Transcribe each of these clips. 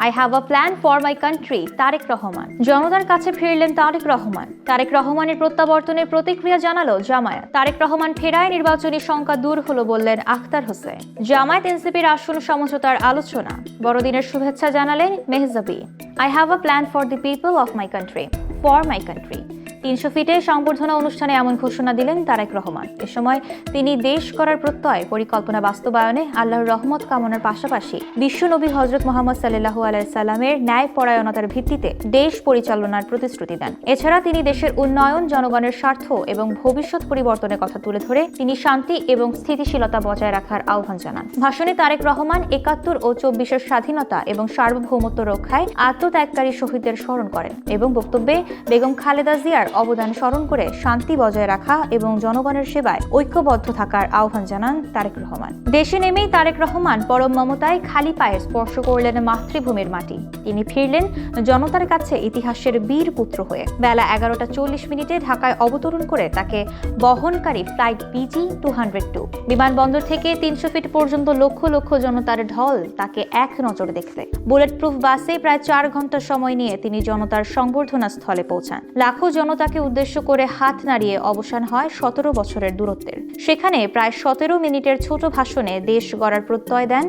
I have a plan for my country. Tarique Rahman. জনতার কাছে ফিরলেন তারেক রহমান। তারেক রহমানের প্রত্যাবর্তনের প্রতিক্রিয়া জানালো জামায়াত। তারেক রহমান ফেরায় নির্বাচনী শঙ্কা দূর হলো বললেন আখতার হোসেন। জামায়াত এনসিপির আসন্ন সমঝোতার আলোচনা। বড়দিনের শুভেচ্ছা জানালেন Mehjabi. I have a plan for the people of my country. For my country. ৩০০ ফিটে সংবর্ধনা অনুষ্ঠানে এমন ঘোষণা দিলেন তারেক রহমান। এ সময় তিনি দেশ করার প্রত্যয় পরিকল্পনা বাস্তবায়নে আল্লাহর রহমত কামনার পাশাপাশি বিশ্বনবী হযরত মুহাম্মদ সাল্লাল্লাহু আলাইহি সাল্লামের ন্যায় পরায়ণতার ভিত্তিতে দেশ পরিচালনার প্রতিশ্রুতি দেন। এছাড়া তিনি দেশের উন্নয়ন, জনগণের স্বার্থ এবং ভবিষ্যৎ পরিবর্তনের কথা তুলে ধরে তিনি শান্তি এবং স্থিতিশীলতা বজায় রাখার আহ্বান জানান। ভাষণে তারেক রহমান ৭১ ও ২৪-এর স্বাধীনতা এবং সার্বভৌমত্ব রক্ষায় আত্মত্যাগকারী শহীদদের স্মরণ করেন এবং বক্তব্যে বেগম খালেদা জিয়ার অবদান স্মরণ করে শান্তি বজায় রাখা এবং জনগণের সেবায় ঐক্যবদ্ধ থাকার আহ্বান জানান তারেক রহমান। দেশে নেমেই তারেক রহমান পরম মমতায় খালি পায়ে স্পর্শ করলেন মাতৃভূমির মাটি। তিনি ফিরলেন জনতার কাছে ইতিহাসের বীর পুত্র হয়ে। বেলা ১১টা ৪০ ঢাকায় অবতরণ করে তাকে বহনকারী ফ্লাইট BG-202 বিমানবন্দর থেকে ৩০০ ফিট পর্যন্ত লক্ষ লক্ষ জনতার ঢল তাকে এক নজরে দেখতে। বুলেট প্রুফ বাসে প্রায় ৪ ঘন্টা সময় নিয়ে তিনি জনতার সংবর্ধনা স্থলে পৌঁছান। লাখো জনতাকে উদ্দেশ্য করে হাত নাড়িয়ে অবসান হয় ১৭ বছরের দূরত্বের। সেখানে প্রায় ১৭ মিনিটের ছোট ভাষণে দেশ গড়ার প্রত্যয় দেন,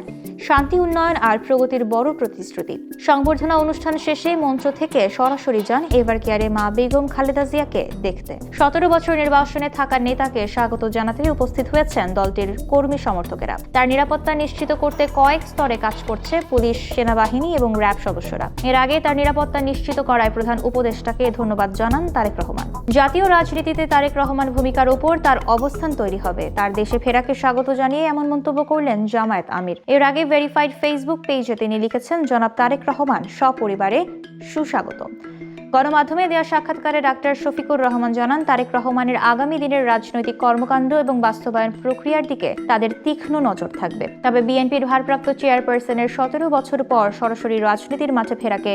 শান্তি, উন্নয়ন আর প্রগতির বড় প্রতিশ্রুতি। সংবর্ধনা অনুষ্ঠান শেষে মঞ্চ থেকে সরাসরি যান এভার কেয়ারে মা বেগম খালেদা জিয়াকে দেখতে। ১৭ বছর নির্বাসনে থাকা নেতাকে স্বাগত জানাতে উপস্থিত হয়েছেন দলটির কর্মী সমর্থকেরা। তার নিরাপত্তা নিশ্চিত করতে কয়েক স্তরে কাজ করছে পুলিশ, সেনাবাহিনী এবং র্যাব সদস্যরা। এর আগে তার নিরাপত্তা নিশ্চিত করায় প্রধান উপদেষ্টাকে ধন্যবাদ জানান তারেক রহমান। জাতীয় রাজনীতিতে তারেক রহমান ভূমিকার উপর তার অবস্থান তৈরি হবে। তার দেশে ফেরাকে স্বাগত জানিয়ে এমন মন্তব্য করলেন জামায়াত আমির। এর আগে ভেরিফাইড ফেসবুক পেজে তিনি লিখেছেন, জনাব তারেক রহমান সপরিবারে সুস্বাগত। গণমাধ্যমে দেওয়া সাক্ষাৎকারে ডাক্তার শফিকুর রহমান জানান, তারেক রহমানের আগামী দিনের রাজনৈতিক কর্মকাণ্ড এবং বাস্তবায়ন প্রক্রিয়ার দিকে তাদের তীক্ষ্ণ নজর থাকবে। তবে বিএনপির ভারপ্রাপ্ত চেয়ারপারসনের ১৭ বছর পর সরাসরি রাজনীতির মাঠে ফেরাকে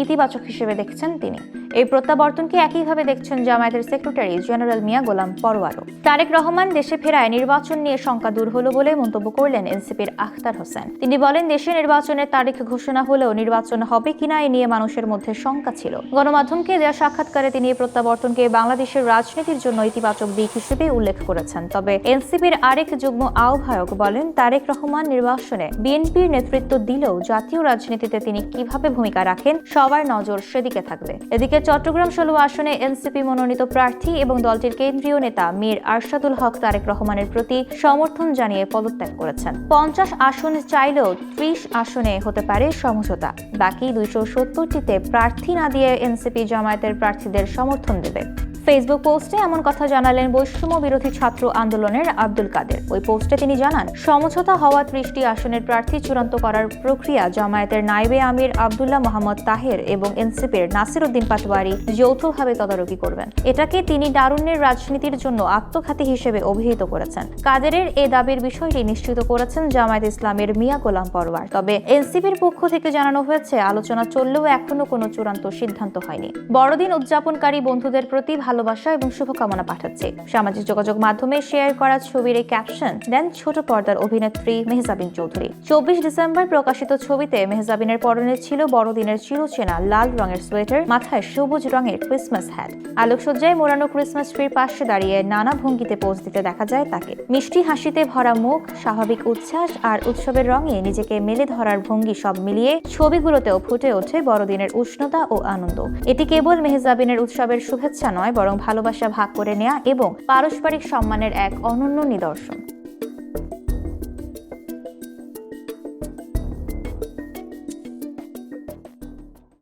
ইতিবাচক হিসেবে দেখছেন তিনি। এই প্রত্যাবর্তনকে একইভাবে দেখছেন জামায়াতের সেক্রেটারি জেনারেল মিয়া গোলাম পরোয়ারও। তারেক রহমান দেশে ফেরায় নির্বাচন নিয়ে শঙ্কা দূর হলো বলে মন্তব্য করলেন এনসিপির আখতার হোসেন। তিনি বলেন, দেশে নির্বাচনের তারিখ ঘোষণা হলেও নির্বাচন হবে কিনা এ নিয়ে মানুষের মধ্যে শঙ্কা ছিল। গণমাধ্যমকে দেওয়া সাক্ষাৎকারে তিনি এই প্রত্যাবর্তনকে বাংলাদেশের রাজনীতির জন্য ইতিবাচক দিক হিসেবে উল্লেখ করেছেন। তবে এনসিপির আরেক যুগ্ম আহ্বায়ক বলেন, তারেক রহমান নির্বাচনে বিএনপির নেতৃত্ব দিলেও জাতীয় রাজনীতিতে তিনি কিভাবে ভূমিকা রাখেন সবার নজর সেদিকে থাকবে। এদিকে চট্টগ্রাম ১৬ আসনে এনসিপি মনোনীত প্রার্থী এবং দলটির কেন্দ্রীয় নেতা মীর আরশাদুল হক তারেক রহমানের প্রতি সমর্থন জানিয়ে পদত্যাগ করেছেন। ৫০ আসন চাইলেও ৩০ আসনে হতে পারে সমঝোতা। বাকি ২৭০টিতে প্রার্থী না দিয়ে এনসিপি জামায়াতের প্রার্থীদের সমর্থন দেবে। ফেসবুক পোস্টে এমন কথা জানালেন বৈষম্য বিরোধী ছাত্র আন্দোলনের আব্দুল কাদের। ওই পোস্টে তিনি জানান, সমঝোতা হওয়া ৩০টি আসনের প্রার্থী চূড়ান্ত করার প্রক্রিয়া জামায়াতের নায়েবে আমির আব্দুল্লাহ মোহাম্মদ তাহের এবং এনসিপির নাসির উদ্দিন পাটোয়ারি যৌথভাবে তদারকি করবেন। এটাকে তিনি তারুণ্যের রাজনীতির জন্য আত্মঘাতী হিসেবে অভিহিত করেছেন। কাদেরের এ দাবির বিষয়টি নিশ্চিত করেছেন জামায়াত ইসলামের মিয়া গোলাম পরোয়ার। তবে এনসিপির পক্ষ থেকে জানানো হয়েছে, আলোচনা চললেও এখনো কোনো চূড়ান্ত সিদ্ধান্ত হয়নি। বড়দিন উদযাপনকারী বন্ধুদের প্রতি ভালোবাসা এবং শুভকামনা পাঠাচ্ছে। সামাজিক যোগাযোগ মাধ্যমে শেয়ার করা ছবির এই ক্যাপশন দেন ছোট পর্দার অভিনেত্রী মেহজাবিন চৌধুরী। ২৪ ডিসেম্বর প্রকাশিত ছবিতে মেহজাবিনের পরনে ছিল বড়দিনের চিরচেনা লাল রঙের সোয়েটার, মাথায় সবুজ রঙের ক্রিসমাস হ্যাট। আলোকসজ্জায় মোড়ানো ক্রিসমাস ট্রির পাশে দাঁড়িয়ে নানা ভঙ্গিতে পোজ দিতে দেখা যায় তাকে। মিষ্টি হাসিতে ভরা মুখ, স্বাভাবিক উচ্ছ্বাস আর উৎসবের রঙে নিজেকে মেলে ধরার ভঙ্গি সব মিলিয়ে ছবিগুলোতেও ফুটে ওঠে বড়দিনের উষ্ণতা ও আনন্দ। এটি কেবল মেহজাবিনের উৎসবের শুভেচ্ছা নয়, বরং ভালোবাসা ভাগ করে নেয়া এবং পারস্পরিক সম্মানের এক অনন্য নিদর্শন।